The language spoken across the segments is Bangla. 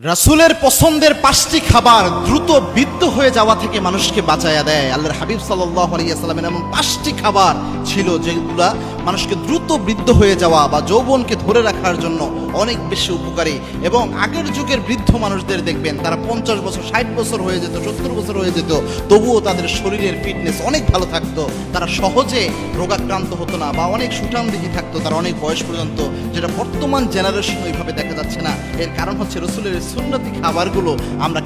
রাসূলের পছন্দের 5টি খাবার দ্রুত বৃদ্ধ হয়ে যাওয়া থেকে মানুষকে বাঁচায়া দেয়। আল্লাহর হাবিব সাল্লাল্লাহু আলাইহি ওয়াসাল্লামের এমন 5টি খাবার ছিল যেগুলা মানুষকে দ্রুত বৃদ্ধ হয়ে যাওয়া বা যৌবনকে ধরে রাখার জন্য অনেক বেশি উপকারী। এবং আগের যুগের বৃদ্ধ মানুষদের দেখবেন তারা 50 বছর 60 বছর হয়ে যেত, 70 বছর হয়ে যেত, তবুও তাদের শরীরের ফিটনেস অনেক ভালো থাকতো। তারা সহজে রোগাক্রান্ত হতো না বা অনেক সুঠামদেহী থাকতো তারা অনেক বয়স পর্যন্ত, যেটা বর্তমান জেনারেশন ওইভাবে দেখা যাচ্ছে না। এর কারণ হচ্ছে রাসূলের সুন্নতি খাবারগুলো আমরা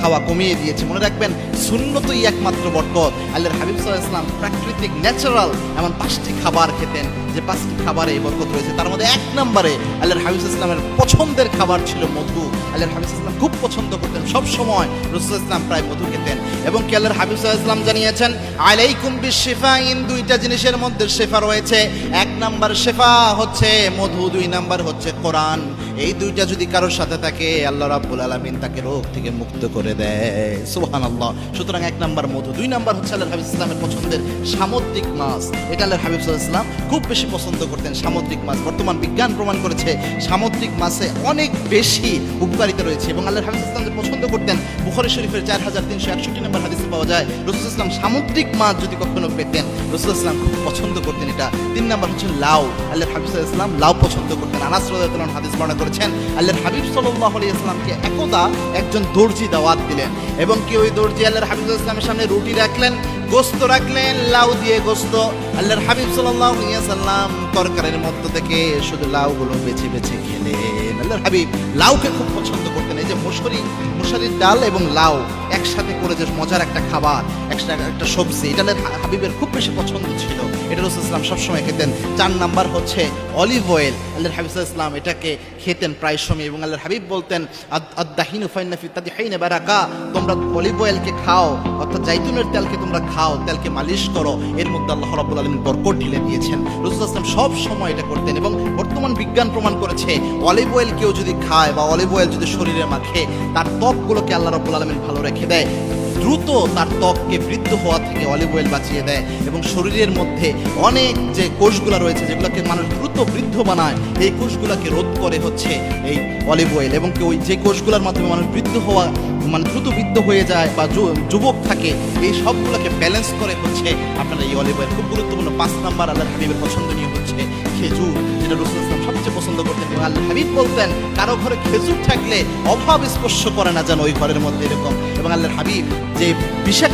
খাওয়া কমিয়ে দিয়েছি। মনে রাখবেন, সুন্নতই একমাত্র বরকত। আল্লাহর হাবিব সাল্লাল্লাহু আলাইহি ওয়াসাল্লাম প্রাকৃতিক ন্যাচারাল এমন 5টি খাবার খেতেন, যে 5টি খাবারে এই বরকত রয়েছে। তার মধ্যে 1 নম্বরে আল্লাহর হাবিব সাল্লাল্লাহু আলাইহি ওয়াসাল্লামের পছন্দের খাবার ছিল মধু। আল্লাহর হাবিব সাল্লাল্লাহু আলাইহি ওয়াসাল্লাম খুব পছন্দ করতেন, সব সময় রাসূল সাল্লাল্লাহু আলাইহি ওয়াসাল্লাম প্রায় মধু খেতেন। এবং কি আল্লাহর হাবিব সাল্লাল্লাহু আলাইহি ওয়াসাল্লাম জানিয়েছেন, আলাইকুম বিশিফাইন, 2টা জিনিসের মধ্যে শেফা রয়েছে। 1 নাম্বার শেফা হচ্ছে মধু, 2 নাম্বার হচ্ছে কোরআন। এই 2টা যদি কারোর সাথে থাকে আল্লাহ রাব্বুল আলামিন তাকে রোগ থেকে মুক্ত করে দেয়। সুবহানাল্লাহ। সুতরাং 1 নাম্বার মধু, 2 নাম্বার হচ্ছে আল্লাহর হাবিব সাল্লাল্লাহু আলাইহি ওয়াসাল্লামের পছন্দের সামুদ্রিক মাছ। এটা আল্লাহর হাবিব সাল্লাল্লাহু আলাইহি ওয়াসাল্লাম খুব বেশি পছন্দ করতেন, সামুদ্রিক মাছ। বর্তমান বিজ্ঞান প্রমাণ করেছে সামুদ্রিক মাছে অনেক বেশি উপকারিতা রয়েছে। এবং আল্লাহর হাবিব সাল্লাল্লাহু আলাইহি ওয়াসাল্লাম পছন্দ করতেন, বুখারী শরীফের 4361 নম্বর হাদিসে পাওয়া যায়, রাসূল সাল্লাল্লাহু আলাইহি ওয়াসাল্লাম সামুদ্রিক মাছ যদি কখনো পেতেন রাসূল সাল্লাল্লাহু আলাইহি ওয়াসাল্লাম খুব পছন্দ করতেন এটা। 3 নাম্বার হচ্ছে লাউ। আল্লাহর হাবিব সাল্লাল্লাহু আলাইহি ওয়াসাল্লাম লাউ পছন্দ করতেন। আনাস রাদিয়াল্লাহু আনহু হাদিস বর্ণনা করেছেন, আল্লাহর হাবিব সাল্লাল্লাহু আলাইহি ওয়াসাল্লামকে একদা একজন দর্জি দাওয়াত দিলেন, এবং কি ওই দর্জি আল্লাহর হাবিব সাল্লাল্লাহু আলাইহি ওয়াসাল্লামের সামনে রুটি রাখলেন, গোশত রাখলেন, লাউ দিয়ে গোশত। আল্লাহর হাবিব সাল্লাল্লাহু আলাইহি ওয়াসাল্লাম তরকারির মধ্য থেকে শুধু লাউগুলো বেছে বেছে খেলেন। আল্লাহর হাবিব লাউকে খুব পছন্দ করতেন। এই যে মশারির ডাল এবং লাউ একসাথে করে যে মজার একটা খাবার, একটা সবজি, এটা আল্লাহর হাবিবের খুব বেশি পছন্দ ছিল। এটা রাসূল সাল্লাল্লাহু আলাইহি ওয়াসাল্লাম সবসময় খেতেন। 4 নাম্বার হচ্ছে অলিভ অয়েল। আল্লাহর হাবিব সাল্লাল্লাহু আলাইহি ওয়াসাল্লাম এটাকে খেতেন প্রায় সময়। এবং আল্লাহর হাবিব বলতেন, আদ-দাহিনু ফাইন্না ফি তাদহিনি বারাকা, তোমরা অলিভ অয়েলকে খাও, অর্থাৎ জাইতুনের তেলকে তোমরা খাও, তেলকে মালিশ করো, এর মধ্যে আল্লাহ রাব্বুল আলামিন বরকত ঢেলে দিয়েছেন। রাসূল সাল্লাল্লাহু আলাইহি ওয়াসাল্লাম সব সময় এটা করতেন। এবং বর্তমান বিজ্ঞান প্রমাণ করেছে অলিভ অয়েল কেউ যদি খায় বা অলিভ অয়েল যদি শরীরে মাখে, তার ত্বকগুলোকে আল্লাহ রাব্বুল আলামিন ভালো রেখে দেয়, দ্রুত তার ত্বককে বৃদ্ধ হওয়া থেকে অলিভ অয়েল বাঁচিয়ে দেয়। এবং শরীরের মধ্যে অনেক যে কোষগুলো রয়েছে যেগুলোকে মানুষ দ্রুত বৃদ্ধ বানায়, এই কোষগুলোকে রোধ করে হচ্ছে এই অলিভ অয়েল। এবং কি ওই যে কোষগুলোর মাধ্যমে মানুষ বৃদ্ধ হওয়া দ্রুত বৃদ্ধ হয়ে যায় বা যুবক থাকে, এই সবগুলোকে ব্যালেন্স করে হচ্ছে আপনার এই অলিভ অয়েল। খুব গুরুত্বপূর্ণ। 5 নাম্বার আল্লাহর হাবিবের পছন্দনীয় হচ্ছে খেজুর, যেটা রাসূল সাল্লাল্লাহু আলাইহি ওয়াসাল্লাম সবচেয়ে পছন্দ করতেন। এবং আল্লাহর হাবিব বলতেন, কারো ঘরে খেজুর থাকলে অভাব স্পর্শ করে না যেন ওই ঘরের মধ্যে, এরকম। এবং আল্লাহর হাবিব যে বিষে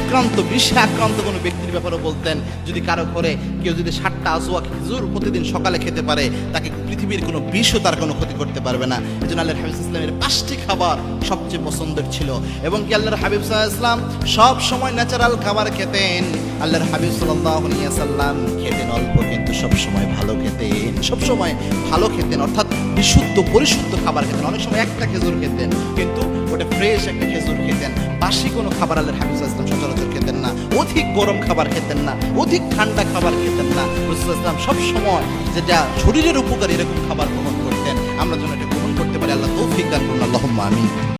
আক্রান্ত কোনো ব্যক্তির ব্যাপারে বলতেন, যদি কারো ঘরে কেউ যদি 7টা আজওয়া খেজুর প্রতিদিন সকালে খেতে পারে, তাকে পৃথিবীর কোনো বিষও তার কোনো ক্ষতি করতে পারবে না। এই জন্য আল্লাহর হাবিব সাল্লাল্লাহু আলাইহি ওয়াসাল্লামের 5টি খাবার সবচেয়ে পছন্দের ছিল। এবং কি আল্লাহর হাবিব সাল্লাল্লাহু আলাইহি ওয়াসাল্লাম সব সময় ন্যাচারাল খাবার খেতেন। আল্লাহর হাবিব সাল্লাল্লাহু আলাইহি ওয়াসাল্লাম খেতেন অল্প, কিন্তু সব সময় ভালো খেতেন, সব সময় ভালো খেতেন, অর্থাৎ বিশুদ্ধ পরিশুদ্ধ খাবার খেতেন। অনেক সময় একটা খেজুর খেতেন, কিন্তু ওটা ফ্রেশ একটা খেজুর খেতেন। বাসি কোনো খাবার আল্লাহর হাবিব সাল্লাল্লাহু আলাইহি ওয়াসাল্লাম সচরাচর খেতেন না। অধিক গরম খাবার খেতেন না, অধিক ঠান্ডা খাবার খেতেন না। রাসূল সাল্লাল্লাহু আলাইহি ওয়াসাল্লাম সব সময় যেটা শরীরের উপকারী এরকম খাবার গ্রহণ করতেন। আমরা যেন এটা গ্রহণ করতে পারি, আল্লাহ তৌফিক দান করুন। আল্লাহুম্মা আমিন।